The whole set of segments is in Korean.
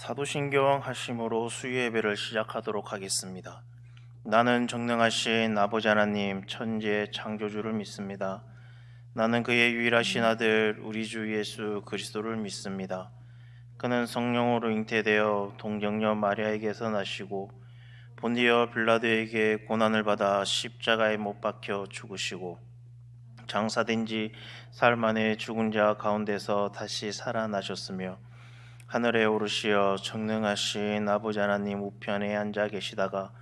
사도신경 하심으로 수요예배를 시작하도록 하겠습니다. 나는 전능하신 아버지 하나님 천지의 창조주를 믿습니다. 나는 그의 유일하신 아들 우리 주 예수 그리스도를 믿습니다. 그는 성령으로 잉태되어 동정녀 마리아에게서 나시고 본디어 빌라도에게 고난을 받아 십자가에 못 박혀 죽으시고 장사된 지 사흘 만에 죽은 자 가운데서 다시 살아나셨으며 하늘에 오르시어 전능하신 아버지 하나님 우편에 앉아 계시다가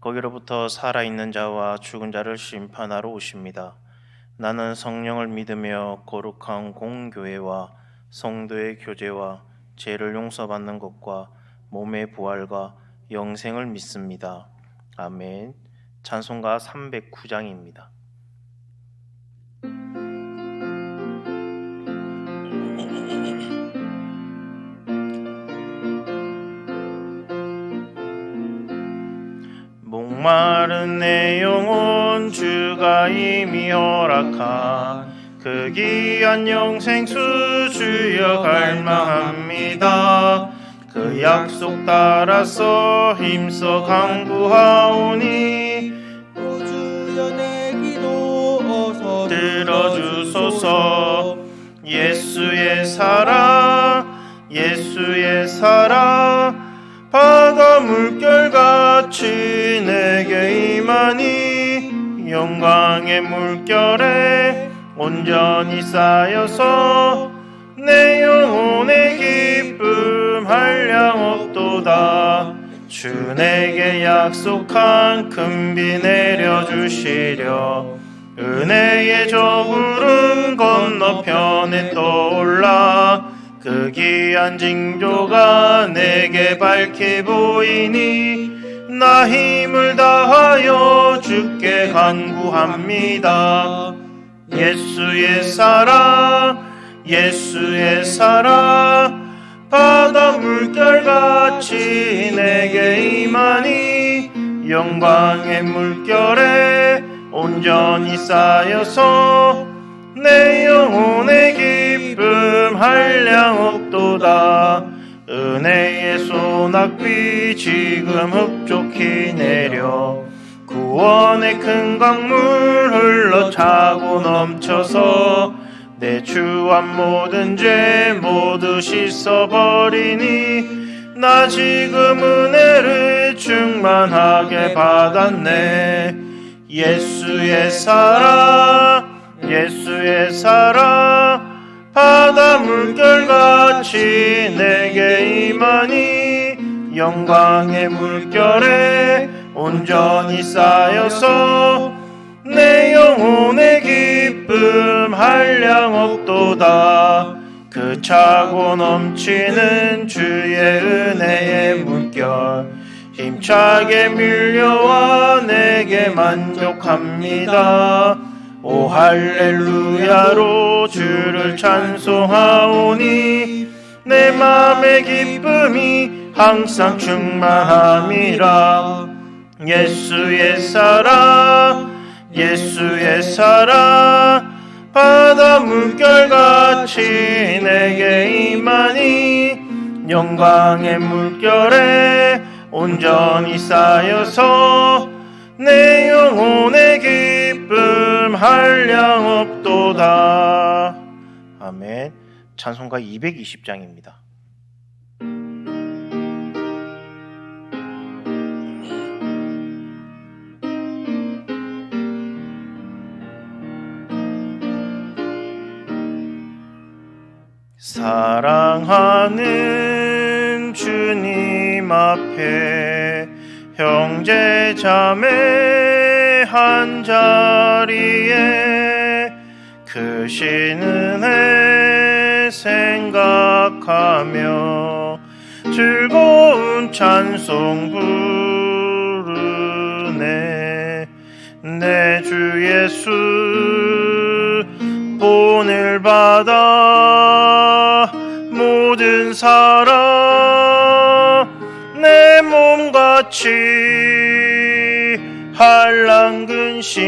거기로부터 살아있는 자와 죽은 자를 심판하러 오십니다. 나는 성령을 믿으며 거룩한 공교회와 성도의 교제와 죄를 용서받는 것과 몸의 부활과 영생을 믿습니다. 아멘. 찬송가 309장입니다. 목마른 내 영혼 주가 이미 허락한 그 귀한 영생수 주여 갈망합니다. 그 약속 따라서 힘써 간구하오니 주여 내 기도 어서 들어주소서. 예수의 사랑 예수의 사랑 바다 물결같이 내게 임하니 영광의 물결에 온전히 쌓여서 내 영혼의 기쁨 한량없도다. 주 내게 약속한 큰 비 내려주시려 은혜의 저구름 건너편에 떠올라 그 귀한 징조가 내게 밝게 보이니 나 힘을 다하여 주께 간구합니다. 예수의 사랑 예수의 사랑 바다 물결같이 내게 임하니 영광의 물결에 온전히 쌓여서 내 영혼의 기쁨 한량없도다. 은혜의 소낙비 지금 흡족히 내려 구원의 큰 강물 흘러 차고 넘쳐서 내 주한 모든 죄 모두 씻어버리니 나 지금 은혜를 충만하게 받았네. 예수의 사랑 예수의 사랑 바다 물결같이 내게 임하니 영광의 물결에 온전히 쌓여서 내 영혼의 기쁨 한량없도다. 그 차고 넘치는 주의 은혜의 물결 힘차게 밀려와 내게 만족합니다. 오 할렐루야로 주를 찬송하오니 내 맘의 기쁨이 항상 충만함이라. 예수의 사랑 예수의 사랑 바다 물결같이 내게 임하니 영광의 물결에 온전히 쌓여서 내 영혼의 기쁨 한량없도다. 아멘. 찬송가 220장입니다. 사랑하는 주님 앞에 형제 자매 한자리에 크신 은혜 생각하며 즐거운 찬송 부르네. 내 주 예수 본을 받아 모든 사랑 내 몸같이 한량근심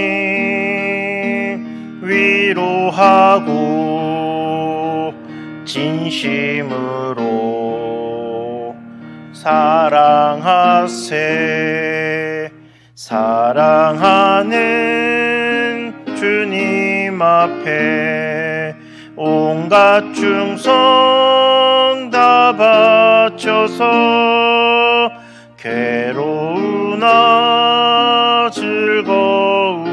위로하고 진심으로 사랑하세. 사랑하는 주님 앞에 온갖 충성 다 바쳐서 괴로우나 즐거우나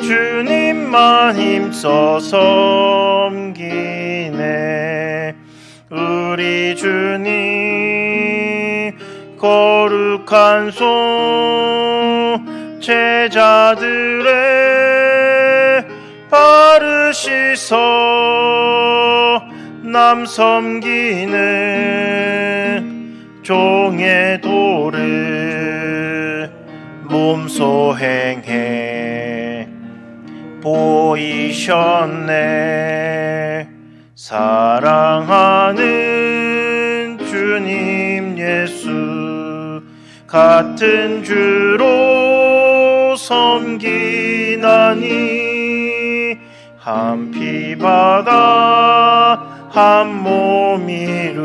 주님만 힘써 섬기네. 우리 주님 거룩한 손 제자들의 바르시서 남 섬기는 종의 도를 몸소 행해 보이셨네. 사랑하는 주님 예수 같은 주로 섬기나니 한 피바다 한 몸이루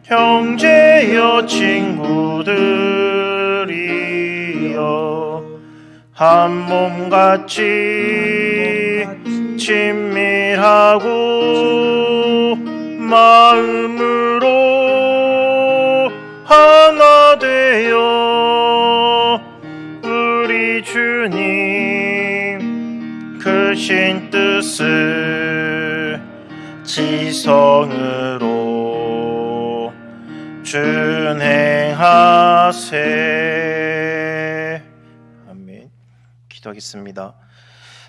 형제여 친구들이여 한 몸같이 친밀하고 마음으로 하나 되어 우리 주님 크신 뜻을 지성으로 준행하세. 아멘. 기도하겠습니다.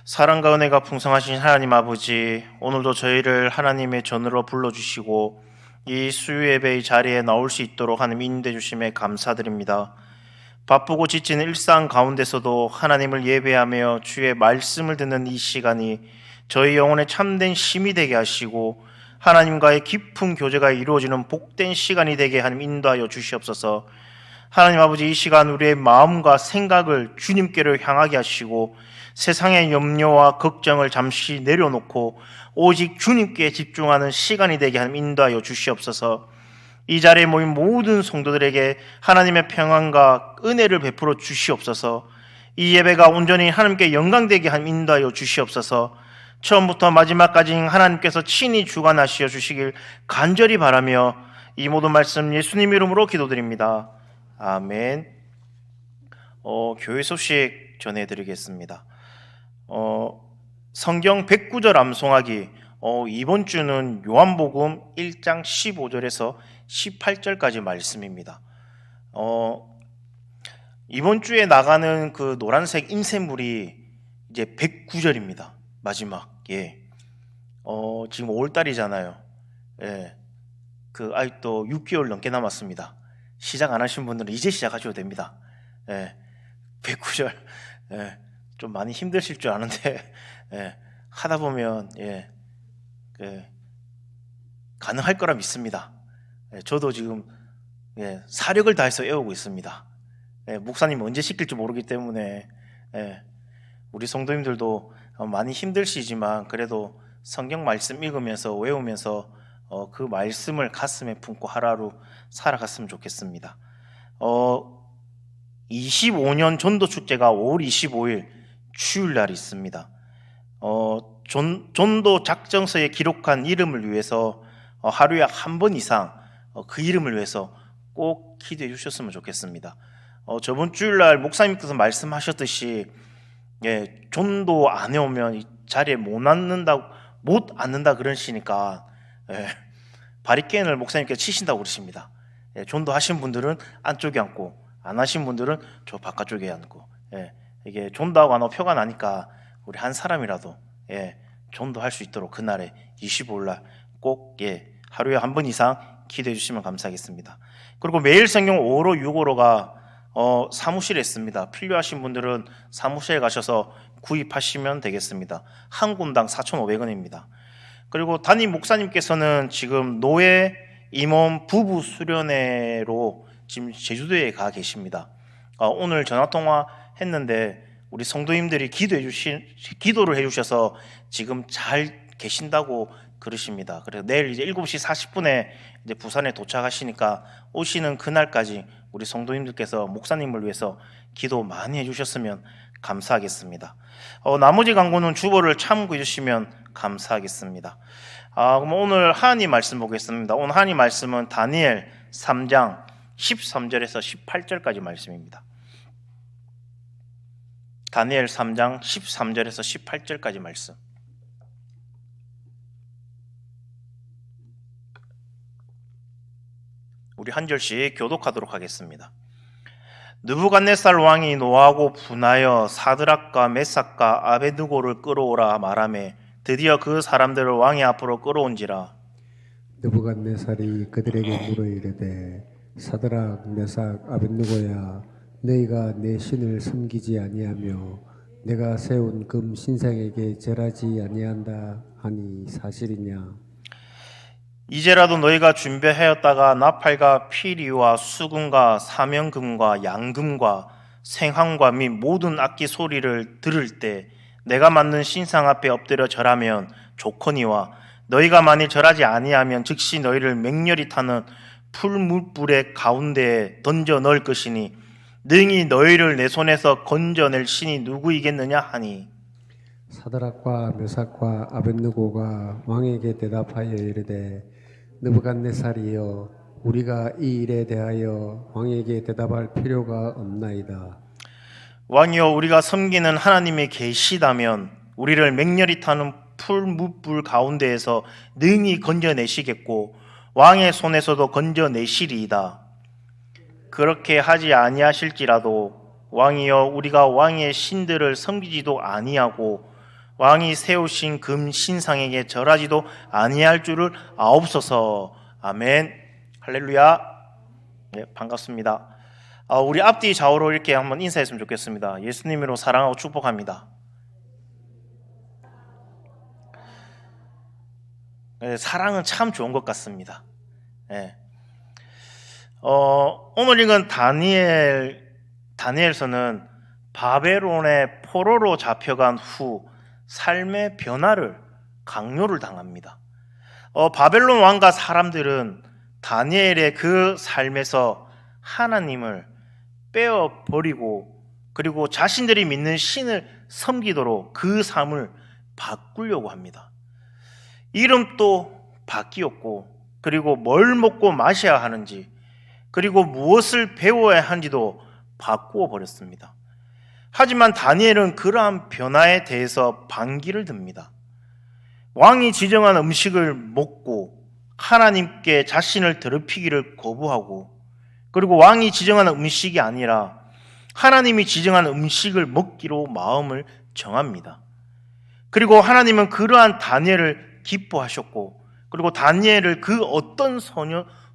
사랑과 은혜가 풍성하신 하나님 아버지, 오늘도 저희를 하나님의 전으로 불러주시고 이 수요 예배의 자리에 나올 수 있도록 하나님 인도해 주심에 감사드립니다. 바쁘고 지친 일상 가운데서도 하나님을 예배하며 주의 말씀을 듣는 이 시간이 저희 영혼에 참된 힘이 되게 하시고 하나님과의 깊은 교제가 이루어지는 복된 시간이 되게 하나님 인도하여 주시옵소서. 하나님 아버지, 이 시간 우리의 마음과 생각을 주님께로 향하게 하시고 세상의 염려와 걱정을 잠시 내려놓고 오직 주님께 집중하는 시간이 되게 하나님 인도하여 주시옵소서. 이 자리에 모인 모든 성도들에게 하나님의 평안과 은혜를 베풀어 주시옵소서. 이 예배가 온전히 하나님께 영광되게 하나님 인도하여 주시옵소서. 처음부터 마지막까지 하나님께서 친히 주관하시어 주시길 간절히 바라며 이 모든 말씀 예수님 이름으로 기도드립니다. 아멘. 교회 소식 전해드리겠습니다. 성경 109절 암송하기. 이번 주는 요한복음 1장 15절에서 18절까지 말씀입니다. 이번 주에 나가는 그 노란색 인쇄물이 이제 109절입니다. 마지막. 지금 5월달이잖아요. 아직도 6개월 넘게 남았습니다. 시작 안 하신 분들은 이제 시작하셔도 됩니다. 109절. 좀 많이 힘드실 줄 아는데, 하다 보면, 가능할 거라 믿습니다. 저도 지금, 사력을 다해서 애우고 있습니다. 목사님 언제 시킬지 모르기 때문에, 우리 성도님들도 많이 힘드시지만, 그래도 성경 말씀 읽으면서, 외우면서, 그 말씀을 가슴에 품고 하루하루 살아갔으면 좋겠습니다. 25년 전도축제가 5월 25일 주일날 있습니다. 전도 작정서에 기록한 이름을 위해서 하루에 한 번 이상 그 이름을 위해서 꼭 기도해 주셨으면 좋겠습니다. 저번 주일날 목사님께서 말씀하셨듯이 전도 안 해오면 이 자리에 못 앉는다 그러시니까 바리케인을 목사님께서 치신다고 그러십니다. 전도 하신 분들은 안쪽에 앉고 안 하신 분들은 저 바깥쪽에 앉고, 이게 전도하고 안 하고 표가 나니까 우리 한 사람이라도 전도할 수 있도록 그날에 25일날 꼭 하루에 한 번 이상 기도해 주시면 감사하겠습니다. 그리고 매일 성경 5로 6호로가 사무실에 있습니다. 필요하신 분들은 사무실에 가셔서 구입하시면 되겠습니다. 한 군당 4,500원입니다. 그리고 담임 목사님께서는 지금 노예 임원 부부 수련회로 지금 제주도에 가 계십니다. 오늘 전화통화 했는데 우리 성도님들이 기도를 해주셔서 지금 잘 계신다고 그러십니다. 그래서 내일 이제 7시 40분에 이제 부산에 도착하시니까 오시는 그날까지 우리 성도님들께서 목사님을 위해서 기도 많이 해주셨으면 감사하겠습니다. 나머지 광고는 주보를 참고해 주시면 감사하겠습니다. 그럼 오늘 하나님 말씀 보겠습니다. 오늘 하나님 말씀은 다니엘 3장 13절에서 18절까지 말씀입니다. 다니엘 3장 13절에서 18절까지 말씀. 우리 한 절씩 교독하도록 하겠습니다. 느부갓네살 왕이 노하고 분하여 사드락과 메삭과 아베드고를 끌어오라 말하매 드디어 그 사람들을 왕의 앞으로 끌어온지라. 느부갓네살이 그들에게 물어 이르되 사드락 메삭 아벳느고야 너희가 내 신을 섬기지 아니하며 내가 세운 금 신상에게 절하지 아니한다 하니 사실이냐. 이제라도 너희가 준비하였다가 나팔과 피리와 수금과 사명금과 양금과 생황과 및 모든 악기 소리를 들을 때 내가 만든 신상 앞에 엎드려 절하면 좋거니와 너희가 만일 절하지 아니하면 즉시 너희를 맹렬히 타는 풀무불의 가운데에 던져 넣을 것이니 능히 너희를 내 손에서 건져낼 신이 누구이겠느냐 하니. 사드락과 메삭과 아벳느고가 왕에게 대답하여 이르되 느부갓네살이여 우리가 이 일에 대하여 왕에게 대답할 필요가 없나이다. 왕이여 우리가 섬기는 하나님이 계시다면 우리를 맹렬히 타는 풀무불 가운데에서 능히 건져내시겠고 왕의 손에서도 건져내시리이다. 그렇게 하지 아니하실지라도 왕이여 우리가 왕의 신들을 섬기지도 아니하고 왕이 세우신 금 신상에게 절하지도 아니할 줄을 아옵소서. 아멘. 할렐루야. 네, 반갑습니다. 우리 앞뒤 좌우로 이렇게 한번 인사했으면 좋겠습니다. 예수님으로 사랑하고 축복합니다. 네, 사랑은 참 좋은 것 같습니다. 네. 오늘 읽은 다니엘서는 바벨론의 포로로 잡혀간 후 삶의 변화를 강요를 당합니다. 바벨론 왕과 사람들은 다니엘의 그 삶에서 하나님을 빼어버리고 그리고 자신들이 믿는 신을 섬기도록 그 삶을 바꾸려고 합니다. 이름도 바뀌었고 그리고 뭘 먹고 마셔야 하는지 그리고 무엇을 배워야 하는지도 바꾸어 버렸습니다. 하지만 다니엘은 그러한 변화에 대해서 반기를 듭니다. 왕이 지정한 음식을 먹고 하나님께 자신을 더럽히기를 거부하고 그리고 왕이 지정한 음식이 아니라 하나님이 지정한 음식을 먹기로 마음을 정합니다. 그리고 하나님은 그러한 다니엘을 기뻐하셨고 그리고 다니엘을 그 어떤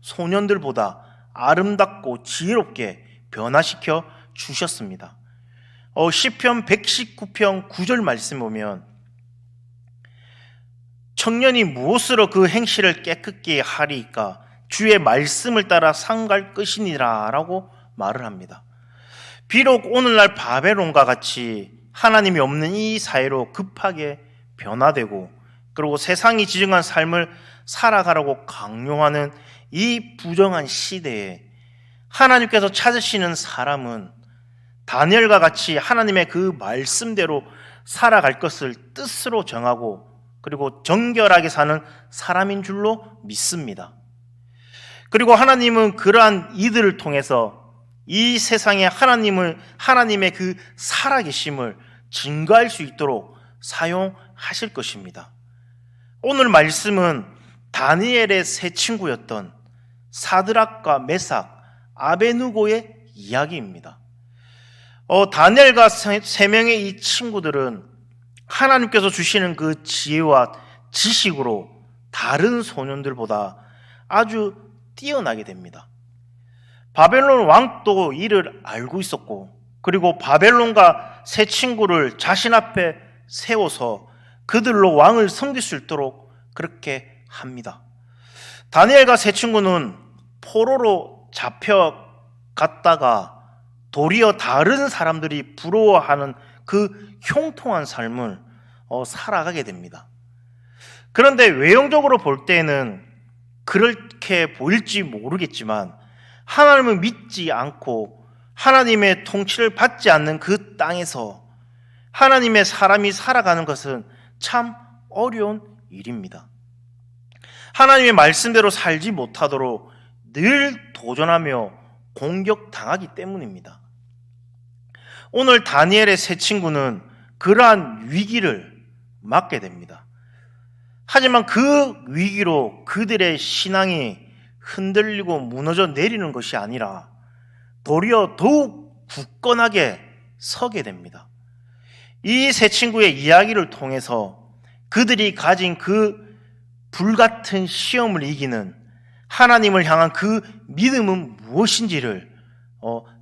소년들보다 아름답고 지혜롭게 변화시켜 주셨습니다. 시편 119편 9절 말씀 보면 청년이 무엇으로 그 행실을 깨끗게 하리이까 주의 말씀을 따라 상갈 것이니라 라고 말을 합니다. 비록 오늘날 바벨론과 같이 하나님이 없는 이 사회로 급하게 변화되고 그리고 세상이 지정한 삶을 살아가라고 강요하는 이 부정한 시대에 하나님께서 찾으시는 사람은 다니엘과 같이 하나님의 그 말씀대로 살아갈 것을 뜻으로 정하고 그리고 정결하게 사는 사람인 줄로 믿습니다. 그리고 하나님은 그러한 이들을 통해서 이 세상에 하나님의 그 살아계심을 증거할 수 있도록 사용하실 것입니다. 오늘 말씀은 다니엘의 세 친구였던 사드락과 메삭, 아베누고의 이야기입니다. 다니엘과 세 명의 이 친구들은 하나님께서 주시는 그 지혜와 지식으로 다른 소년들보다 아주 뛰어나게 됩니다. 바벨론 왕도 이를 알고 있었고 그리고 바벨론과 세 친구를 자신 앞에 세워서 그들로 왕을 섬길 수 있도록 그렇게 합니다. 다니엘과 세 친구는 포로로 잡혀갔다가 도리어 다른 사람들이 부러워하는 그 형통한 삶을 살아가게 됩니다. 그런데 외형적으로 볼 때는 그렇게 보일지 모르겠지만 하나님을 믿지 않고 하나님의 통치를 받지 않는 그 땅에서 하나님의 사람이 살아가는 것은 참 어려운 일입니다. 하나님의 말씀대로 살지 못하도록 늘 도전하며 공격당하기 때문입니다. 오늘 다니엘의 세 친구는 그러한 위기를 맞게 됩니다. 하지만 그 위기로 그들의 신앙이 흔들리고 무너져 내리는 것이 아니라 도리어 더욱 굳건하게 서게 됩니다. 이 세 친구의 이야기를 통해서 그들이 가진 그 불같은 시험을 이기는 하나님을 향한 그 믿음은 무엇인지를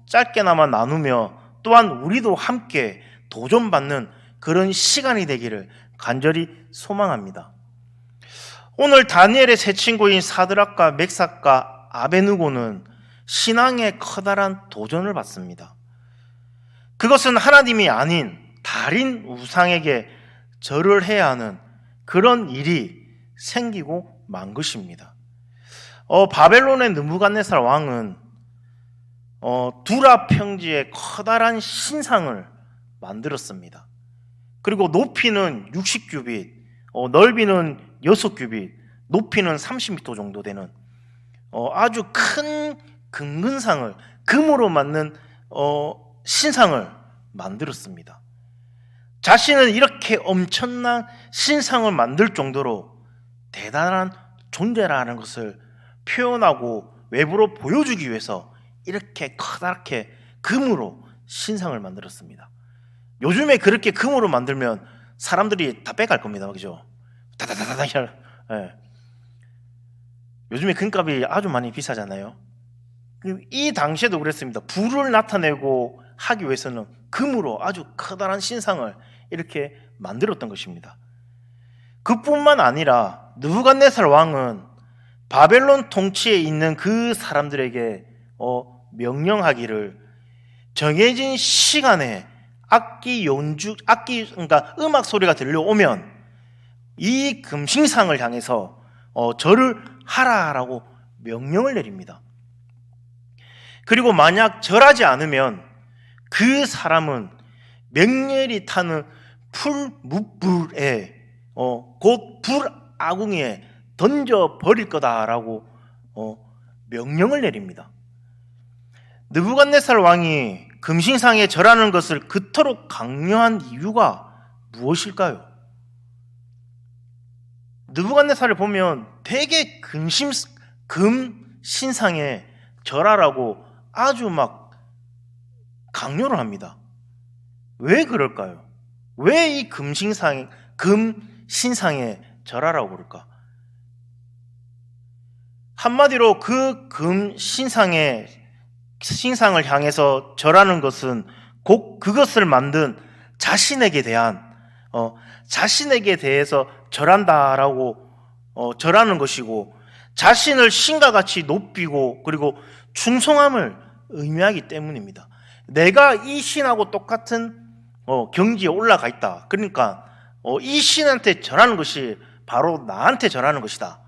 짧게나마 나누며 또한 우리도 함께 도전받는 그런 시간이 되기를 간절히 소망합니다. 오늘 다니엘의 세 친구인 사드락과 맥삭과 아베느고는 신앙의 커다란 도전을 받습니다. 그것은 하나님이 아닌 다른 우상에게 절을 해야 하는 그런 일이 생기고 만 것입니다. 바벨론의 느부갓네살 왕은 두라 평지에 커다란 신상을 만들었습니다. 그리고 높이는 60규빗, 넓이는 6규빗, 높이는 30m 정도 되는 아주 큰 금근상을, 금으로 만든 신상을 만들었습니다. 자신은 이렇게 엄청난 신상을 만들 정도로 대단한 존재라는 것을 표현하고 외부로 보여주기 위해서 이렇게 커다랗게 금으로 신상을 만들었습니다. 요즘에 그렇게 금으로 만들면 사람들이 다 빼갈 겁니다. 그죠? 다다다다다. 예. 요즘에 금값이 아주 많이 비싸잖아요. 이 당시에도 그랬습니다. 부를 나타내고 하기 위해서는 금으로 아주 커다란 신상을 이렇게 만들었던 것입니다. 그뿐만 아니라 느부갓네살 왕은 바벨론 통치에 있는 그 사람들에게 명령하기를 정해진 시간에 그러니까 음악 소리가 들려오면 이 금신상을 향해서 절을 하라라고 명령을 내립니다. 그리고 만약 절하지 않으면 그 사람은 맹렬히 타는 풀무불에 곧 불아궁에 던져버릴 거다라고 명령을 내립니다. 느부갓네살 왕이 금신상에 절하는 것을 그토록 강요한 이유가 무엇일까요? 느부갓네살을 보면 되게 금신상에 절하라고 아주 막 강요를 합니다. 왜 그럴까요? 왜 이 금신상에 절하라고 그럴까? 한마디로 그 금신상을 향해서 절하는 것은 곧 그것을 만든 자신에게 대해서 절한다라고 절하는 것이고, 자신을 신과 같이 높이고 그리고 충성함을 의미하기 때문입니다. 내가 이 신하고 똑같은 경지에 올라가 있다. 그러니까 이 신한테 절하는 것이 바로 나한테 절하는 것이다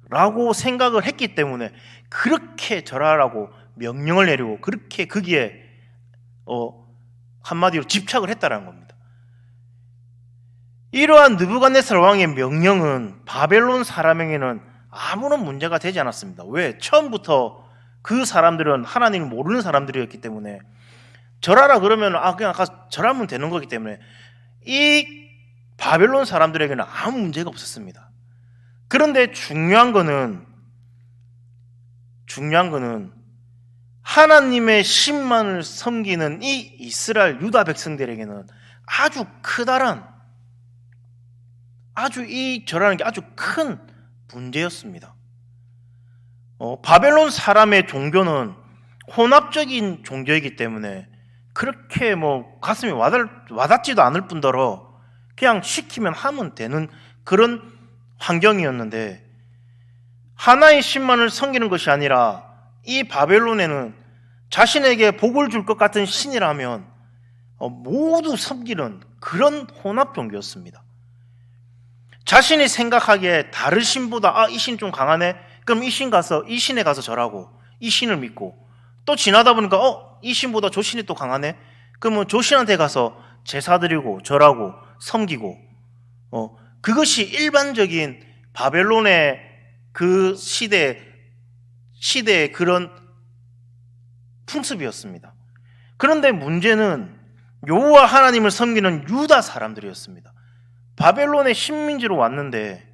라고 생각을 했기 때문에 그렇게 절하라고 명령을 내리고 그렇게 거기에 한마디로 집착을 했다는 겁니다. 이러한 느부갓네살 왕의 명령은 바벨론 사람에게는 아무런 문제가 되지 않았습니다. 왜? 처음부터 그 사람들은 하나님을 모르는 사람들이었기 때문에 절하라 그러면 그냥 가서 절하면 되는 거기 때문에 이 바벨론 사람들에게는 아무 문제가 없었습니다. 그런데 중요한 거는 하나님의 신만을 섬기는 이 이스라엘 유다 백성들에게는 이 절하는 게 아주 큰 문제였습니다. 바벨론 사람의 종교는 혼합적인 종교이기 때문에 그렇게 가슴에 와닿지도 않을 뿐더러 그냥 시키면 하면 되는 그런 환경이었는데, 하나의 신만을 섬기는 것이 아니라 이 바벨론에는 자신에게 복을 줄 것 같은 신이라면 모두 섬기는 그런 혼합 종교였습니다. 자신이 생각하기에 다른 신보다 이 신 좀 강하네? 그럼 이 신에 가서 절하고 이 신을 믿고, 또 지나다 보니까 이 신보다 저 신이 또 강하네? 그러면 저 신한테 가서 제사 드리고 절하고 섬기고, 그것이 일반적인 바벨론의 그 시대의 그런 풍습이었습니다. 그런데 문제는 여호와 하나님을 섬기는 유다 사람들이었습니다. 바벨론의 식민지로 왔는데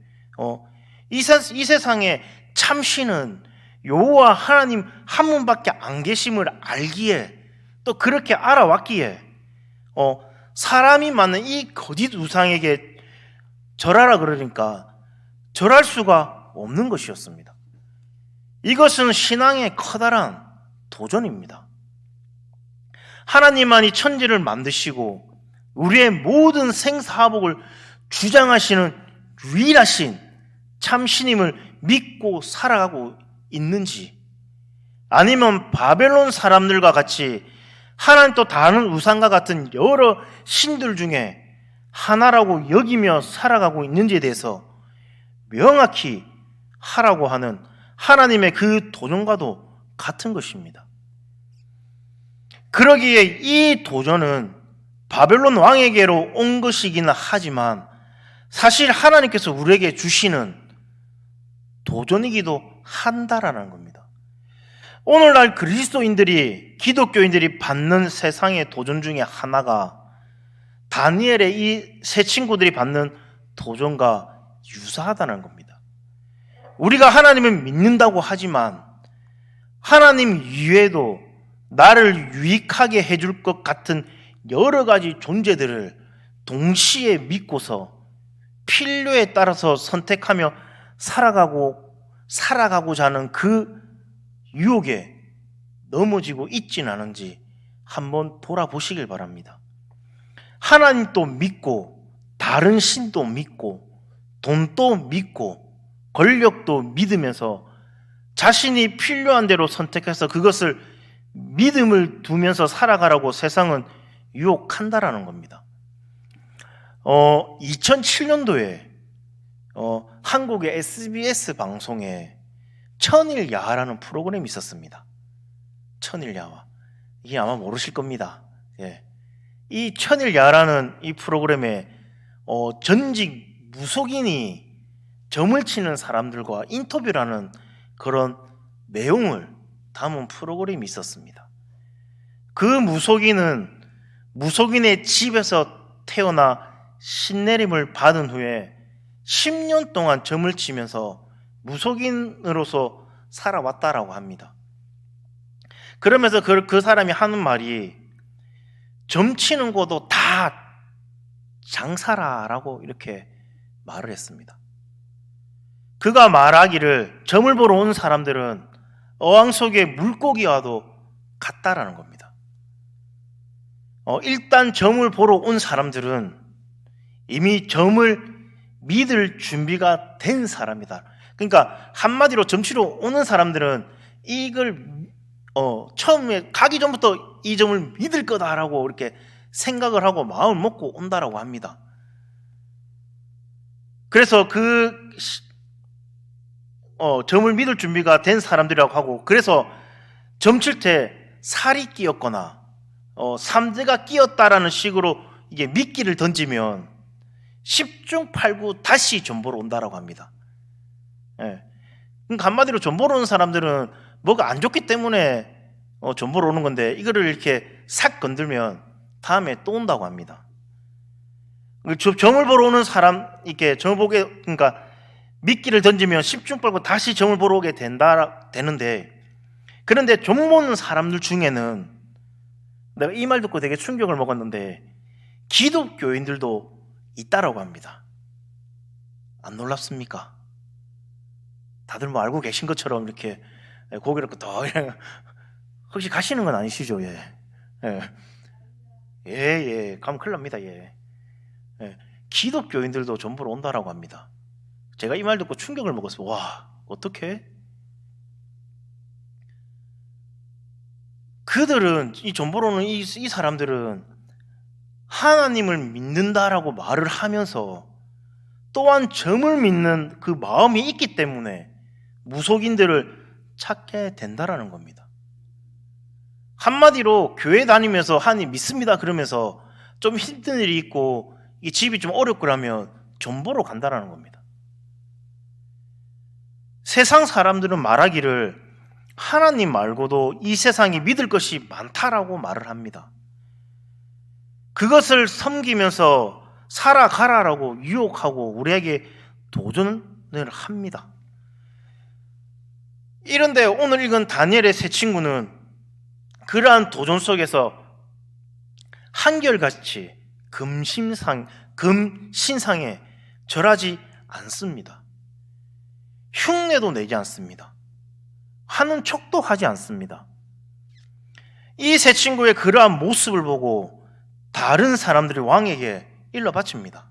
이 세상에 참신은 여호와 하나님 한 분밖에 안 계심을 알기에, 또 그렇게 알아왔기에 사람이 만든 이 거짓 우상에게 절하라 그러니까 절할 수가 없는 것이었습니다. 이것은 신앙의 커다란 도전입니다. 하나님만이 천지를 만드시고 우리의 모든 생사화복을 주장하시는 유일하신 참신임을 믿고 살아가고 있는지, 아니면 바벨론 사람들과 같이 하나님 또 다른 우상과 같은 여러 신들 중에 하나라고 여기며 살아가고 있는지에 대해서 명확히 하라고 하는 하나님의 그 도전과도 같은 것입니다. 그러기에 이 도전은 바벨론 왕에게로 온 것이긴 하지만 사실 하나님께서 우리에게 주시는 도전이기도 한다라는 겁니다. 오늘날 그리스도인들이, 기독교인들이 받는 세상의 도전 중에 하나가 다니엘의 이 세 친구들이 받는 도전과 유사하다는 겁니다. 우리가 하나님을 믿는다고 하지만 하나님 이외에도 나를 유익하게 해줄 것 같은 여러 가지 존재들을 동시에 믿고서 필요에 따라서 선택하며 살아가고자 하는 그 유혹에 넘어지고 있진 않은지 한번 돌아보시길 바랍니다. 하나님도 믿고, 다른 신도 믿고, 돈도 믿고, 권력도 믿으면서 자신이 필요한 대로 선택해서 그것을 믿음을 두면서 살아가라고 세상은 유혹한다라는 겁니다. 2007년도에 한국의 SBS 방송에 천일야화라는 프로그램이 있었습니다. 천일야화. 이게 아마 모르실 겁니다. 예. 이 천일야화라는 이 프로그램에 전직 무속인이 점을 치는 사람들과 인터뷰라는 그런 내용을 담은 프로그램이 있었습니다. 그 무속인은 무속인의 집에서 태어나 신내림을 받은 후에 10년 동안 점을 치면서 무속인으로서 살아왔다라고 합니다. 그러면서 그 사람이 하는 말이 점 치는 것도 다 장사라라고 이렇게 말을 했습니다. 그가 말하기를 점을 보러 온 사람들은 어항 속에 물고기와도 같다라는 겁니다. 일단 점을 보러 온 사람들은 이미 점을 믿을 준비가 된 사람이다. 그러니까 한마디로 점치러 오는 사람들은 이걸 처음에 가기 전부터 이 점을 믿을 거다라고 이렇게 생각을 하고 마음을 먹고 온다라고 합니다. 그래서 점을 믿을 준비가 된 사람들이라고 하고, 그래서 점칠 때 살이 끼었거나 삼재가 끼었다라는 식으로 이게 미끼를 던지면 10중 8구 다시 점 보러 온다라고 합니다. 예. 그러니까 한마디로 점 보러 오는 사람들은 뭐가 안 좋기 때문에 점 보러 오는 건데, 이거를 이렇게 싹 건들면 다음에 또 온다고 합니다. 점을 보러 오는 사람, 이렇게 점을 보게, 그러니까 미끼를 던지면 10중 8구 다시 점을 보러 오게 되는데, 그런데 점 보는 사람들 중에는, 내가 이 말 듣고 되게 충격을 먹었는데, 기독교인들도 있다라고 합니다. 안 놀랍습니까? 다들 뭐 알고 계신 것처럼 이렇게 고개를 더 혹시 가시는 건 아니시죠? 예. 가면 큰일 납니다. 예. 기독교인들도 점 보러 온다라고 합니다. 제가 이 말 듣고 충격을 먹었어요. 와, 어떻게? 그들은, 이 점 보러 오는 이 사람들은 하나님을 믿는다라고 말을 하면서 또한 점을 믿는 그 마음이 있기 때문에 무속인들을 찾게 된다라는 겁니다. 한마디로 교회 다니면서 하나님 믿습니다 그러면서 좀 힘든 일이 있고 이 집이 좀 어렵고 하면 좀 보러 간다라는 겁니다. 세상 사람들은 말하기를 하나님 말고도 이 세상에 믿을 것이 많다라고 말을 합니다. 그것을 섬기면서 살아가라라고 유혹하고 우리에게 도전을 합니다. 이런데 오늘 읽은 다니엘의 세 친구는 그러한 도전 속에서 한결같이 금신상에 절하지 않습니다. 흉내도 내지 않습니다. 하는 척도 하지 않습니다. 이 세 친구의 그러한 모습을 보고 다른 사람들이 왕에게 일러 바칩니다.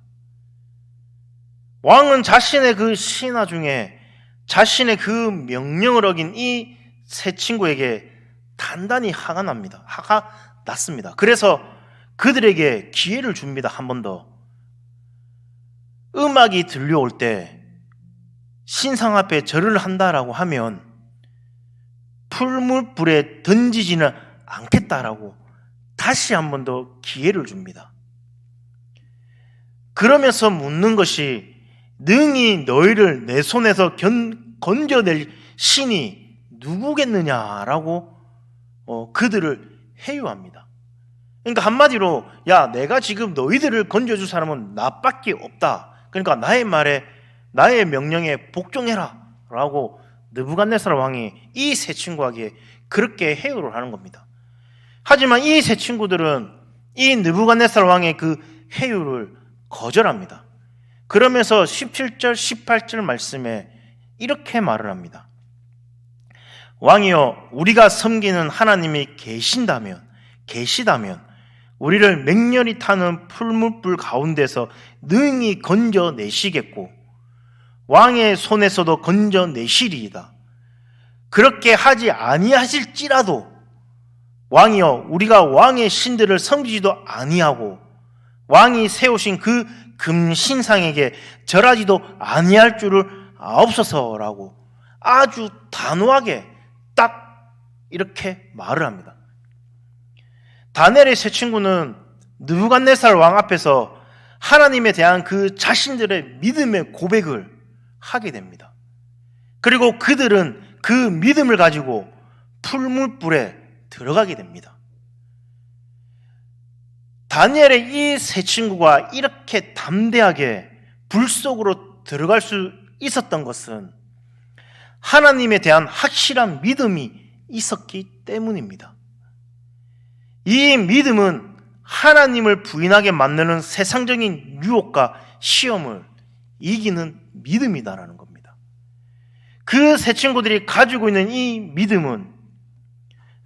왕은 자신의 그 신하 중에 자신의 그 명령을 어긴 이 세 친구에게 단단히 화가 났습니다. 그래서 그들에게 기회를 줍니다. 한 번 더. 음악이 들려올 때 신상 앞에 절을 한다라고 하면 풀물불에 던지지는 않겠다라고 다시 한 번 더 기회를 줍니다. 그러면서 묻는 것이 능히 너희를 내 손에서 건져낼 신이 누구겠느냐라고 그들을 회유합니다. 그러니까 한마디로 야 내가 지금 너희들을 건져줄 사람은 나밖에 없다. 그러니까 나의 말에 나의 명령에 복종해라 라고 느부갓네살 왕이 이 세 친구에게 그렇게 회유를 하는 겁니다. 하지만 이 세 친구들은 이 느부갓네살 왕의 그 회유를 거절합니다. 그러면서 17절 18절 말씀에 이렇게 말을 합니다. 왕이여 우리가 섬기는 하나님이 계시다면 우리를 맹렬히 타는 풀물불 가운데서 능히 건져내시겠고 왕의 손에서도 건져내시리이다. 그렇게 하지 아니하실지라도 왕이여 우리가 왕의 신들을 섬기지도 아니하고 왕이 세우신 그 금신상에게 절하지도 아니할 줄을 아옵소서라고 아주 단호하게 딱 이렇게 말을 합니다. 다니엘의 세 친구는 느부갓네살 왕 앞에서 하나님에 대한 그 자신들의 믿음의 고백을 하게 됩니다. 그리고 그들은 그 믿음을 가지고 풀물불에 들어가게 됩니다. 다니엘의 이 세 친구가 이렇게 담대하게 불 속으로 들어갈 수 있었던 것은 하나님에 대한 확실한 믿음이 있었기 때문입니다. 이 믿음은 하나님을 부인하게 만드는 세상적인 유혹과 시험을 이기는 믿음이다라는 겁니다. 그 세 친구들이 가지고 있는 이 믿음은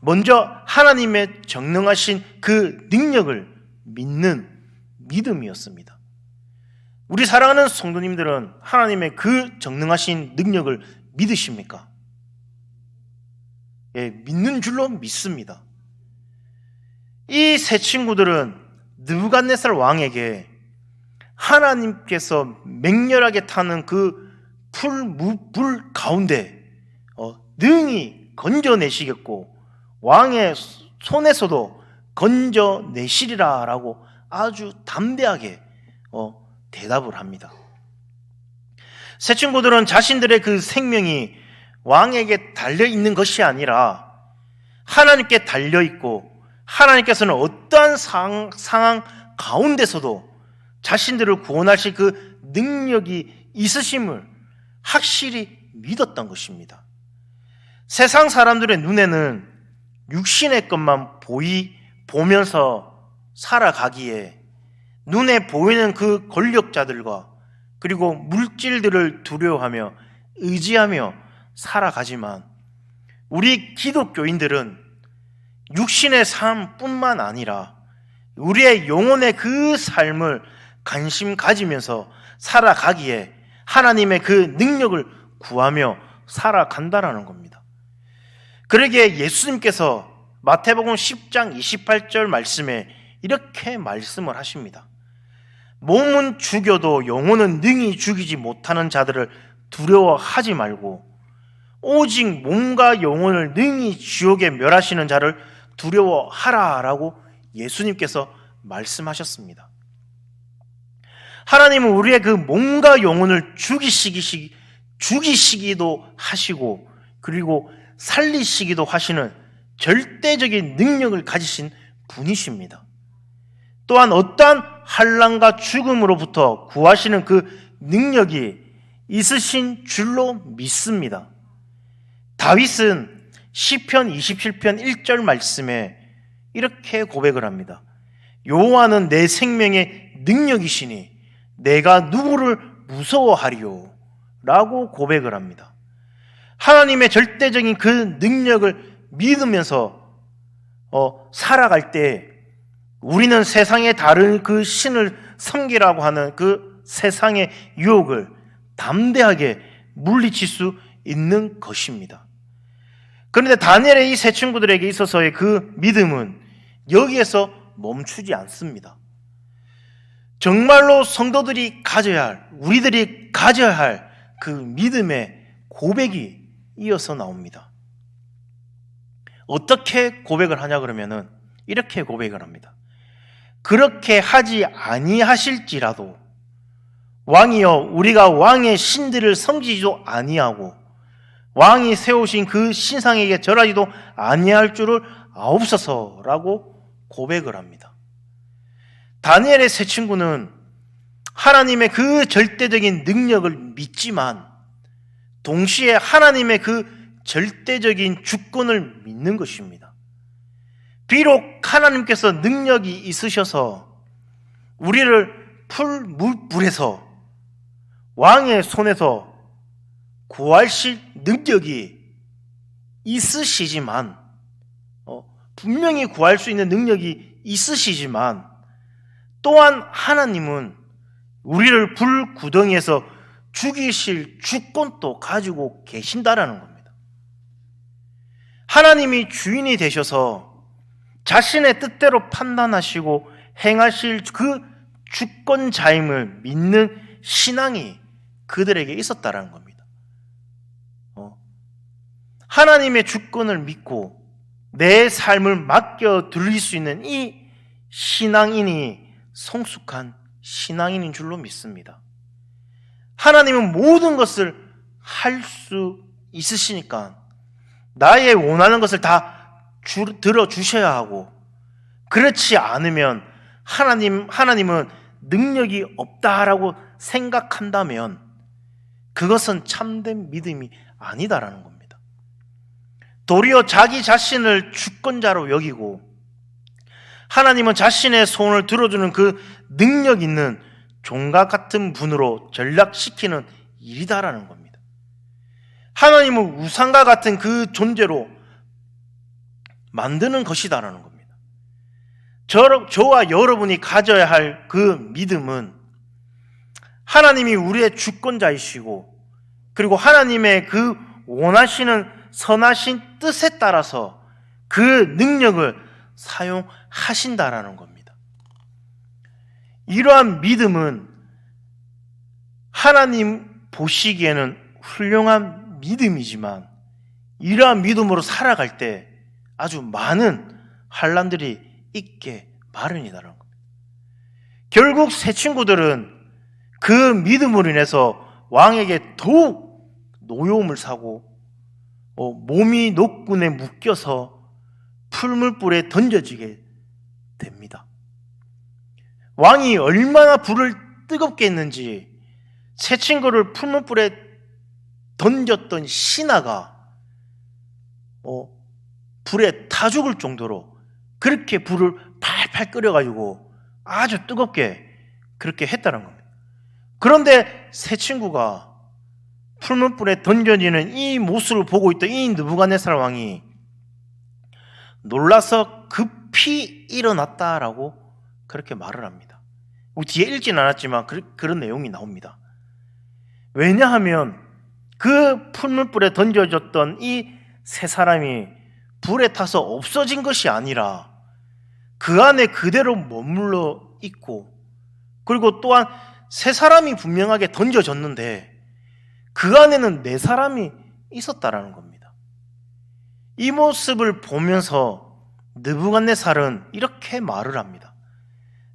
먼저 하나님의 전능하신 그 능력을 믿는 믿음이었습니다. 우리 사랑하는 성도님들은 하나님의 그 전능하신 능력을 믿으십니까? 예, 믿는 줄로 믿습니다. 이 세 친구들은 느부갓네살 왕에게 하나님께서 맹렬하게 타는 그 불 가운데 능히 건져내시겠고 왕의 손에서도 건져내시리라 라고 아주 담대하게 대답을 합니다. 세 친구들은 자신들의 그 생명이 왕에게 달려있는 것이 아니라 하나님께 달려있고 하나님께서는 어떠한 상황 가운데서도 자신들을 구원하실 그 능력이 있으심을 확실히 믿었던 것입니다. 세상 사람들의 눈에는 육신의 것만 보면서 살아가기에 눈에 보이는 그 권력자들과 그리고 물질들을 두려워하며 의지하며 살아가지만 우리 기독교인들은 육신의 삶뿐만 아니라 우리의 영혼의 그 삶을 관심 가지면서 살아가기에 하나님의 그 능력을 구하며 살아간다라는 겁니다. 그러기에 예수님께서 마태복음 10장 28절 말씀에 이렇게 말씀을 하십니다. 몸은 죽여도 영혼은 능히 죽이지 못하는 자들을 두려워하지 말고 오직 몸과 영혼을 능히 지옥에 멸하시는 자를 두려워하라라고 예수님께서 말씀하셨습니다. 하나님은 우리의 그 몸과 영혼을 죽이시기도 하시고 그리고 살리시기도 하시는 절대적인 능력을 가지신 분이십니다. 또한 어떠한 환난과 죽음으로부터 구하시는 그 능력이 있으신 줄로 믿습니다. 다윗은 시편 27편 1절 말씀에 이렇게 고백을 합니다. 여호와는 내 생명의 능력이시니 내가 누구를 무서워하리요? 라고 고백을 합니다. 하나님의 절대적인 그 능력을 믿으면서 살아갈 때 우리는 세상의 다른 그 신을 섬기라고 하는 그 세상의 유혹을 담대하게 물리칠 수 있는 것입니다. 그런데 다니엘의 이 세 친구들에게 있어서의 그 믿음은 여기에서 멈추지 않습니다. 정말로 성도들이 가져야 할, 우리들이 가져야 할 그 믿음의 고백이 이어서 나옵니다. 어떻게 고백을 하냐 그러면은 이렇게 고백을 합니다. 그렇게 하지 아니하실지라도 왕이여 우리가 왕의 신들을 섬기지도 아니하고 왕이 세우신 그 신상에게 절하지도 아니할 줄을 아옵소서라고 고백을 합니다. 다니엘의 세 친구는 하나님의 그 절대적인 능력을 믿지만 동시에 하나님의 그 절대적인 주권을 믿는 것입니다. 비록 하나님께서 능력이 있으셔서 우리를 물불에서 왕의 손에서 구하실 능력이 있으시지만 분명히 구할 수 있는 능력이 있으시지만 또한 하나님은 우리를 불구덩이에서 죽이실 주권도 가지고 계신다라는 겁니다. 하나님이 주인이 되셔서 자신의 뜻대로 판단하시고 행하실 그 주권자임을 믿는 신앙이 그들에게 있었다라는 겁니다. 하나님의 주권을 믿고 내 삶을 맡겨 드릴 수 있는 이 신앙인이 성숙한 신앙인인 줄로 믿습니다. 하나님은 모든 것을 할 수 있으시니까 나의 원하는 것을 다 들어주셔야 하고 그렇지 않으면 하나님은 능력이 없다라고 생각한다면 그것은 참된 믿음이 아니다라는 겁니다. 도리어 자기 자신을 주권자로 여기고 하나님은 자신의 소원을 들어주는 그 능력 있는 종과 같은 분으로 전락시키는 일이다라는 겁니다. 하나님은 우상과 같은 그 존재로 만드는 것이다라는 겁니다. 저와 여러분이 가져야 할 그 믿음은 하나님이 우리의 주권자이시고 그리고 하나님의 그 원하시는 선하신 뜻에 따라서 그 능력을 사용하신다라는 겁니다. 이러한 믿음은 하나님 보시기에는 훌륭한 믿음이지만 이러한 믿음으로 살아갈 때 아주 많은 환난들이 있게 마련이다라는 겁니다. 결국 세 친구들은 그 믿음으로 인해서 왕에게 더욱 노여움을 사고 몸이 녹군에 묶여서 풀물불에 던져지게 됩니다. 왕이 얼마나 불을 뜨겁게 했는지 세 친구를 풀물불에 던졌던 신하가 불에 타 죽을 정도로 그렇게 불을 팔팔 끓여가지고 아주 뜨겁게 그렇게 했다는 겁니다. 그런데 세 친구가 풀물불에 던져지는 이 모습을 보고 있던 이 느부갓네살 왕이 놀라서 급히 일어났다라고 그렇게 말을 합니다. 뒤에 읽지는 않았지만 그런 내용이 나옵니다. 왜냐하면 그 풀물불에 던져졌던 이 세 사람이 불에 타서 없어진 것이 아니라 그 안에 그대로 머물러 있고 그리고 또한 세 사람이 분명하게 던져졌는데 그 안에는 네 사람이 있었다라는 겁니다. 이 모습을 보면서 느부갓네살은 이렇게 말을 합니다.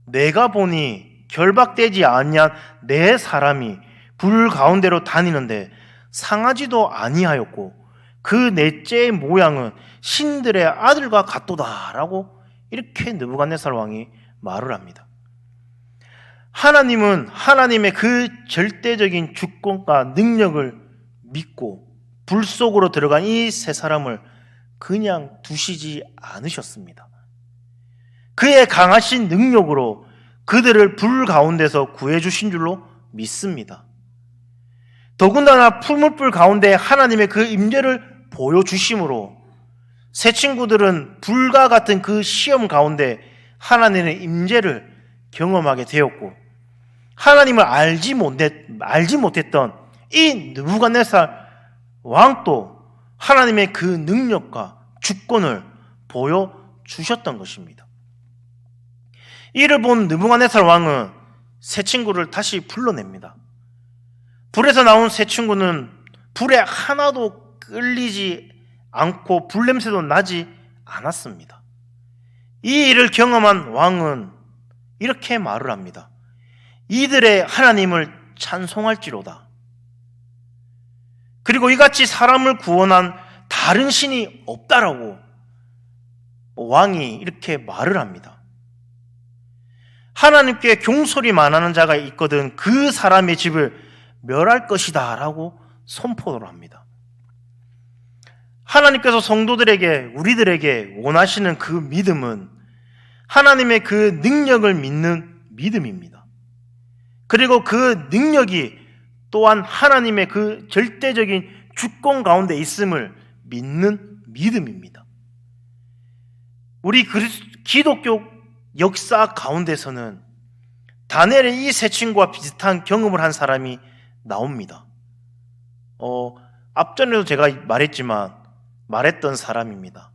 내가 보니 결박되지 아니한 네 사람이 불 가운데로 다니는데 상하지도 아니하였고 그 넷째의 모양은 신들의 아들과 같도다라고 이렇게 느부갓네살 왕이 말을 합니다. 하나님은 하나님의 그 절대적인 주권과 능력을 믿고 불 속으로 들어간 이 세 사람을 그냥 두시지 않으셨습니다. 그의 강하신 능력으로 그들을 불 가운데서 구해주신 줄로 믿습니다. 더군다나 풀무불 가운데 하나님의 그 임재를 보여주심으로 새 친구들은 불과 같은 그 시험 가운데 하나님의 임재를 경험하게 되었고 하나님을 알지 못했던 이 느부갓네살 왕도 하나님의 그 능력과 주권을 보여주셨던 것입니다. 이를 본 느부갓네살 왕은 새 친구를 다시 불러냅니다. 불에서 나온 새 친구는 불에 하나도 끌리지 않고 불냄새도 나지 않았습니다. 이 일을 경험한 왕은 이렇게 말을 합니다. 이들의 하나님을 찬송할지로다. 그리고 이같이 사람을 구원한 다른 신이 없다라고 왕이 이렇게 말을 합니다. 하나님께 경솔이만 하는 자가 있거든 그 사람의 집을 멸할 것이다 라고 선포를 합니다. 하나님께서 성도들에게 우리들에게 원하시는 그 믿음은 하나님의 그 능력을 믿는 믿음입니다. 그리고 그 능력이 또한 하나님의 그 절대적인 주권 가운데 있음을 믿는 믿음입니다. 우리 기독교 역사 가운데서는 다니엘의 이 세 친구와 비슷한 경험을 한 사람이 나옵니다. 앞전에도 제가 말했던 사람입니다.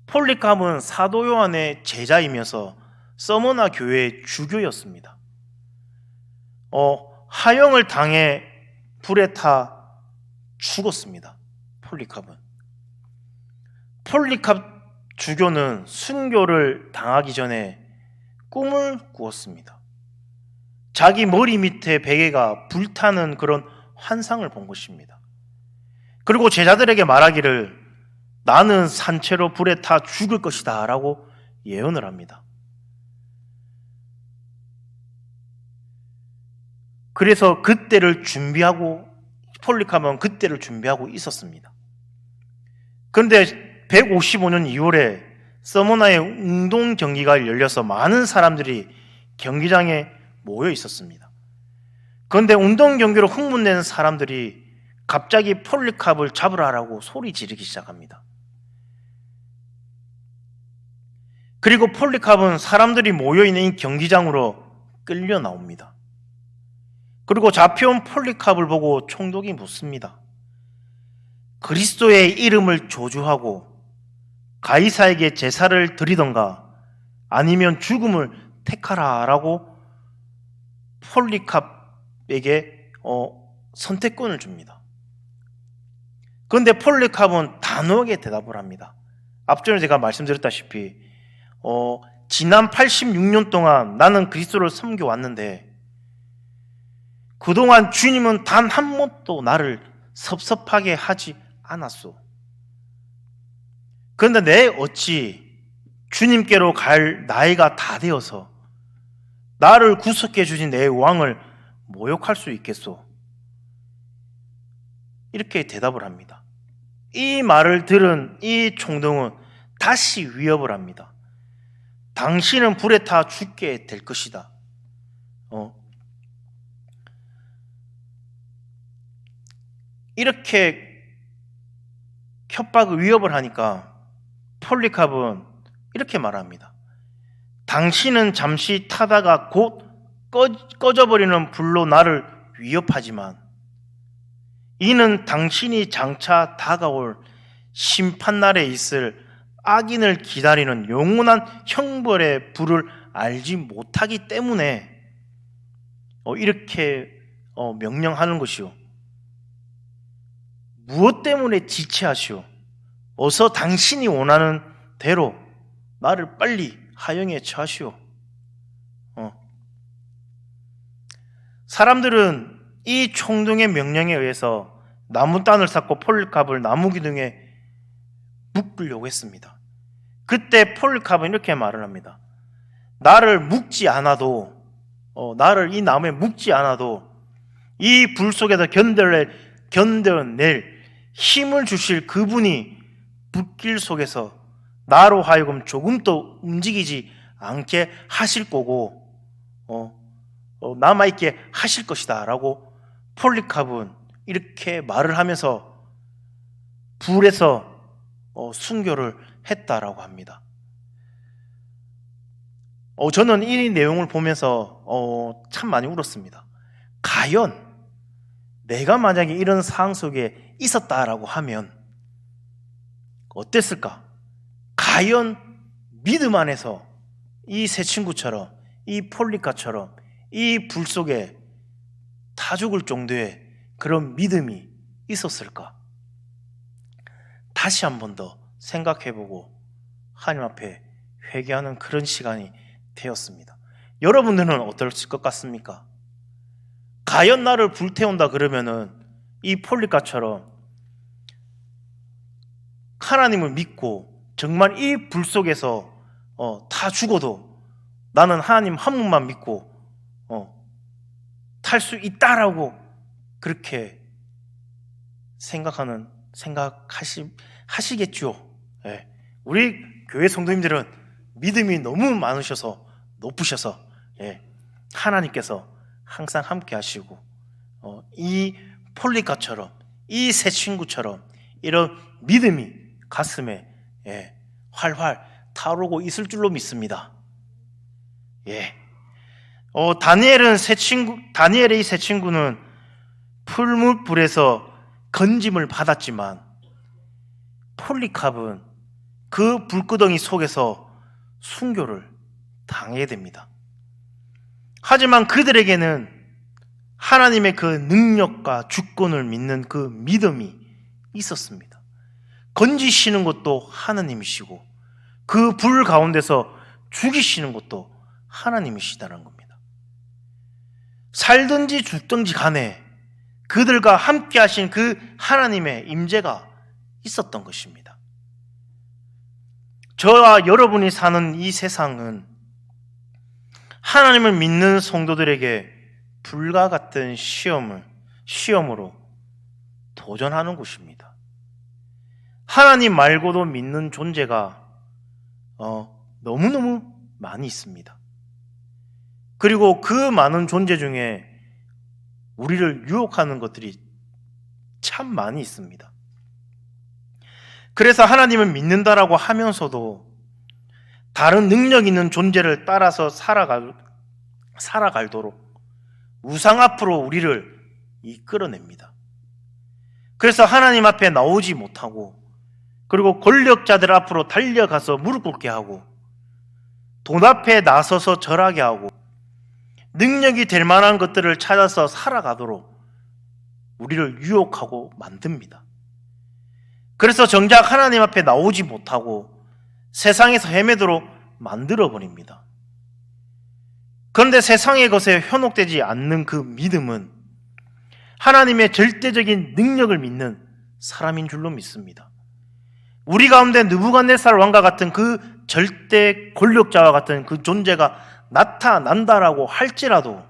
폴리캅은 사도 요한의 제자이면서 서머나 교회의 주교였습니다. 하형을 당해 불에 타 죽었습니다. 폴리캅 주교는 순교를 당하기 전에 꿈을 꾸었습니다. 자기 머리 밑에 베개가 불타는 그런 환상을 본 것입니다. 그리고 제자들에게 말하기를 나는 산채로 불에 타 죽을 것이다 라고 예언을 합니다. 그래서 폴리캅은 그때를 준비하고 있었습니다. 그런데 155년 2월에 서머나의 운동 경기가 열려서 많은 사람들이 경기장에 모여 있었습니다. 그런데 운동 경기로 흥분된 사람들이 갑자기 폴리캅을 잡으라고 소리 지르기 시작합니다. 그리고 폴리캅은 사람들이 모여있는 이 경기장으로 끌려 나옵니다. 그리고 잡혀온 폴리캅을 보고 총독이 묻습니다. 그리스도의 이름을 조주하고 가이사에게 제사를 드리던가 아니면 죽음을 택하라 라고 폴리캅에게 선택권을 줍니다. 그런데 폴리캅은 단호하게 대답을 합니다. 앞전에 제가 말씀드렸다시피 지난 86년 동안 나는 그리스도를 섬겨왔는데 그동안 주님은 단 한 번도 나를 섭섭하게 하지 않았소. 그런데 내 어찌 주님께로 갈 나이가 다 되어서 나를 구속해 주신 내 왕을 모욕할 수 있겠소? 이렇게 대답을 합니다. 이 말을 들은 이 총독은 다시 위협을 합니다. 당신은 불에 타 죽게 될 것이다. 이렇게 협박을 위협을 하니까 폴리캅은 이렇게 말합니다. 당신은 잠시 타다가 곧 꺼져버리는 불로 나를 위협하지만 이는 당신이 장차 다가올 심판날에 있을 악인을 기다리는 영원한 형벌의 불을 알지 못하기 때문에 이렇게 명령하는 것이요. 무엇 때문에 지체하시오? 어서 당신이 원하는 대로 나를 빨리 하영에 처하시오. 사람들은 이 총독의 명령에 의해서 나무단을 쌓고 폴리캅을 나무 기둥에 묶으려고 했습니다. 그때 폴리캅은 이렇게 말을 합니다. 나를 묶지 않아도, 나를 이 나무에 묶지 않아도 이 불 속에서 견뎌낼 힘을 주실 그분이 불길 속에서 나로 하여금 조금도 움직이지 않게 하실 거고 남아있게 하실 것이다 라고 폴리캅은 이렇게 말을 하면서 불에서 순교를 했다라고 합니다. 저는 이 내용을 보면서 참 많이 울었습니다. 과연 내가 만약에 이런 상황 속에 있었다라고 하면 어땠을까? 과연 믿음 안에서 이 세 친구처럼, 이 폴리카처럼 이 불 속에 타 죽을 정도의 그런 믿음이 있었을까? 다시 한 번 더 생각해보고 하나님 앞에 회개하는 그런 시간이 되었습니다. 여러분들은 어떨 것 같습니까? 과연 나를 불태운다 그러면은 이 폴리카처럼 하나님을 믿고 정말 이 불 속에서 다 죽어도 나는 하나님 한 분만 믿고 탈 수 있다라고 그렇게 생각하시겠죠. 네. 우리 교회 성도님들은 믿음이 너무 많으셔서 높으셔서 하나님께서 항상 함께 하시고 이 폴리카처럼 이 세 친구처럼 이런 믿음이 가슴에 활활 타오르고 있을 줄로 믿습니다. 다니엘의 이 세 친구는 풀무불에서 건짐을 받았지만 폴리캅은 그 불구덩이 속에서 순교를 당하게 됩니다. 하지만 그들에게는 하나님의 그 능력과 주권을 믿는 그 믿음이 있었습니다. 건지시는 것도 하나님이시고 그 불 가운데서 죽이시는 것도 하나님이시다는 겁니다. 살든지 죽든지 간에 그들과 함께 하신 그 하나님의 임재가 있었던 것입니다. 저와 여러분이 사는 이 세상은 하나님을 믿는 성도들에게 불과 같은 시험으로 도전하는 곳입니다. 하나님 말고도 믿는 존재가 너무너무 많이 있습니다. 그리고 그 많은 존재 중에 우리를 유혹하는 것들이 참 많이 있습니다. 그래서 하나님을 믿는다라고 하면서도 다른 능력 있는 존재를 따라서 살아갈도록 우상 앞으로 우리를 이끌어냅니다. 그래서 하나님 앞에 나오지 못하고 그리고 권력자들 앞으로 달려가서 무릎 꿇게 하고 돈 앞에 나서서 절하게 하고 능력이 될 만한 것들을 찾아서 살아가도록 우리를 유혹하고 만듭니다. 그래서 정작 하나님 앞에 나오지 못하고 세상에서 헤매도록 만들어버립니다. 그런데 세상의 것에 현혹되지 않는 그 믿음은 하나님의 절대적인 능력을 믿는 사람인 줄로 믿습니다. 우리 가운데 느부갓네살 왕과 같은 그 절대 권력자와 같은 그 존재가 나타난다라고 할지라도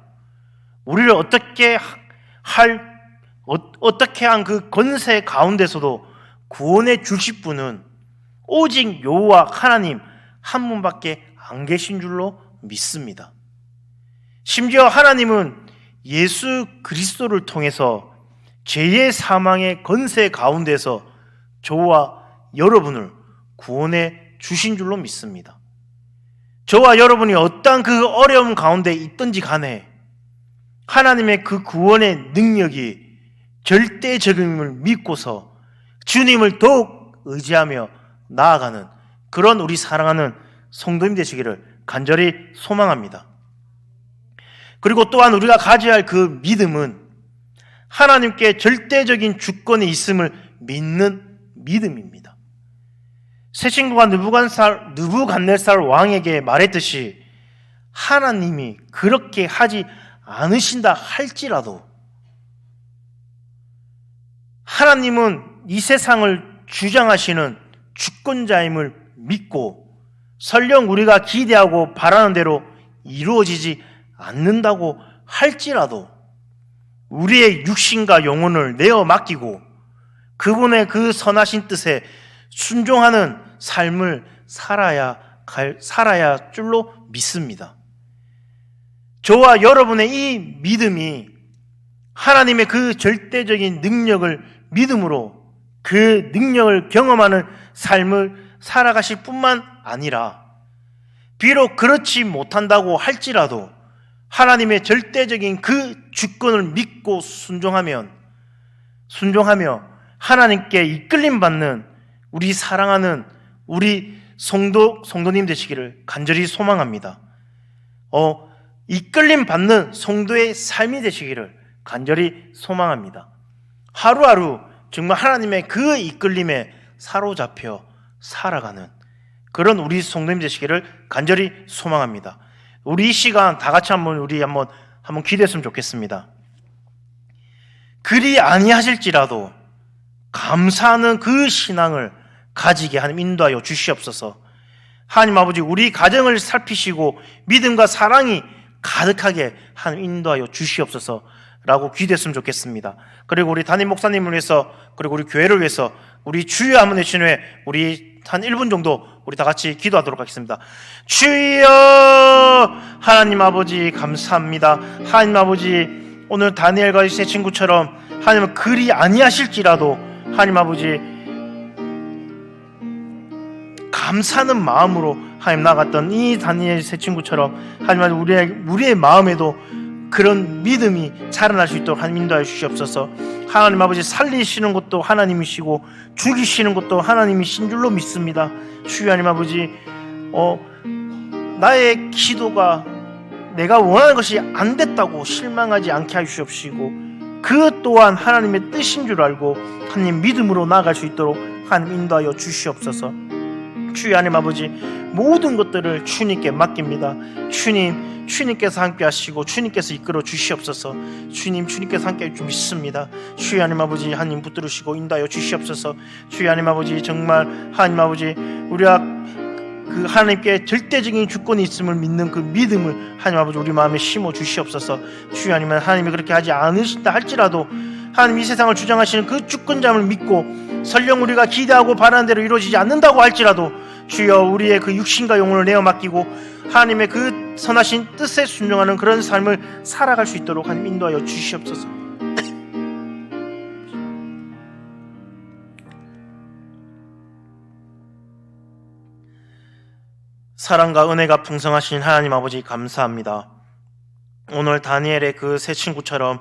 우리를 어떻게 한 그 권세 가운데서도 구원해 주실 분은 오직 여호와 하나님 한 분밖에 안 계신 줄로 믿습니다. 심지어 하나님은 예수 그리스도를 통해서 죄의 사망의 권세 가운데서 저와 여러분을 구원해 주신 줄로 믿습니다. 저와 여러분이 어떠한 그 어려움 가운데 있든지 간에 하나님의 그 구원의 능력이 절대적임을 믿고서 주님을 더욱 의지하며 나아가는 그런 우리 사랑하는 성도님 되시기를 간절히 소망합니다. 그리고 또한 우리가 가져야 할 그 믿음은 하나님께 절대적인 주권이 있음을 믿는 믿음입니다. 새 친구가 느부갓네살 왕에게 말했듯이 하나님이 그렇게 하지 않으신다 할지라도 하나님은 이 세상을 주장하시는 주권자임을 믿고 설령 우리가 기대하고 바라는 대로 이루어지지 않는다고 할지라도 우리의 육신과 영혼을 내어 맡기고 그분의 그 선하신 뜻에 순종하는 삶을 살아야 줄로 믿습니다. 저와 여러분의 이 믿음이 하나님의 그 절대적인 능력을 믿음으로 그 능력을 경험하는 삶을 살아가실 뿐만 아니라 비록 그렇지 못한다고 할지라도 하나님의 절대적인 그 주권을 믿고 순종하며 하나님께 이끌림 받는 우리 사랑하는 우리 성도님 되시기를 간절히 소망합니다. 이끌림 받는 성도의 삶이 되시기를 간절히 소망합니다. 하루하루 정말 하나님의 그 이끌림에 사로잡혀 살아가는 그런 우리 성도님 되시기를 간절히 소망합니다. 우리 이 시간 다 같이 한번 기도했으면 좋겠습니다. 그리 아니하실지라도 감사하는 그 신앙을 가지게 하나님 인도하여 주시옵소서. 하나님 아버지 우리 가정을 살피시고 믿음과 사랑이 가득하게 하나님 인도하여 주시옵소서 라고 기도했으면 좋겠습니다. 그리고 우리 담임 목사님을 위해서 그리고 우리 교회를 위해서 우리 주여 한번 외친 후에 우리 한 1분 정도 우리 다 같이 기도하도록 하겠습니다. 주여 하나님 아버지 감사합니다. 하나님 아버지 오늘 다니엘과 세 친구처럼 하나님은 그리 아니하실지라도 하나님 아버지 감사하는 마음으로 하나님 나갔던 이 다니엘 세 친구처럼 하나님 우리의 마음에도 그런 믿음이 자라날 수 있도록 하나님 인도하여 주시옵소서. 하나님 아버지 살리시는 것도 하나님이시고 죽이시는 것도 하나님이신 줄로 믿습니다. 주여 하나님 아버지 나의 기도가 내가 원하는 것이 안 됐다고 실망하지 않게 하시옵시고 그 또한 하나님의 뜻인 줄 알고 하나님 믿음으로 나아갈 수 있도록 하나님 인도하여 주시옵소서. 주여 하나님 아버지 모든 것들을 주님께 맡깁니다. 주님께서 함께 하시고 주님께서 이끌어 주시옵소서. 주님께서 함께 할 줄 믿습니다. 주여 하나님 아버지 하나님 붙들으시고 인도하여 주시옵소서. 주여 하나님 아버지 정말 하나님 아버지 우리가 그 하나님께 절대적인 주권이 있음을 믿는 그 믿음을 하나님 아버지 우리 마음에 심어 주시옵소서. 주여 하나님이 그렇게 하지 않으신다 할지라도 하나님 이 세상을 주장하시는 그 주권자를 믿고 설령 우리가 기대하고 바라는 대로 이루어지지 않는다고 할지라도 주여 우리의 그 육신과 영혼을 내어 맡기고 하나님의 그 선하신 뜻에 순종하는 그런 삶을 살아갈 수 있도록 하나님 인도하여 주시옵소서. 사랑과 은혜가 풍성하신 하나님 아버지 감사합니다. 오늘 다니엘의 그 세 친구처럼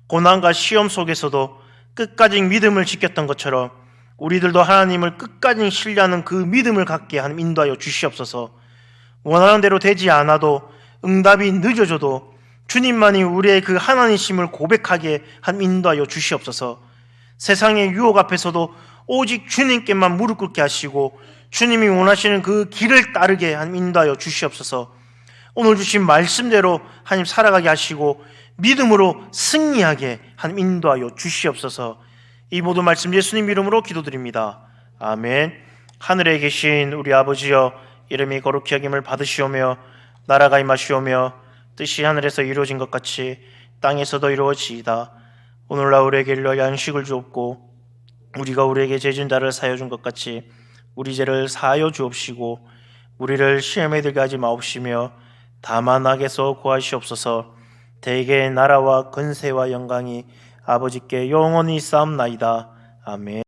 고난과 시험 속에서도 끝까지 믿음을 지켰던 것처럼 우리들도 하나님을 끝까지 신뢰하는 그 믿음을 갖게 하나님 인도하여 주시옵소서. 원하는 대로 되지 않아도 응답이 늦어져도 주님만이 우리의 그 하나님심을 고백하게 하나님 인도하여 주시옵소서. 세상의 유혹 앞에서도 오직 주님께만 무릎 꿇게 하시고 주님이 원하시는 그 길을 따르게 하나님 인도하여 주시옵소서. 오늘 주신 말씀대로 하나님 살아가게 하시고 믿음으로 승리하게 하나님 인도하여 주시옵소서. 이 모든 말씀 예수님 이름으로 기도드립니다. 아멘. 하늘에 계신 우리 아버지여 이름이 거룩히 여김을 받으시오며 나라가 임하시오며 뜻이 하늘에서 이루어진 것 같이 땅에서도 이루어지이다. 오늘날 우리에게 일러 양식을 주옵고 우리가 우리에게 죄진 자를 사하여 준 것 같이 우리 죄를 사하여 주옵시고 우리를 시험에 들게 하지 마옵시며 다만 악에서 구하시옵소서. 대개 나라와 권세와 영광이 아버지께 영원히 쌓옵나이다. 아멘.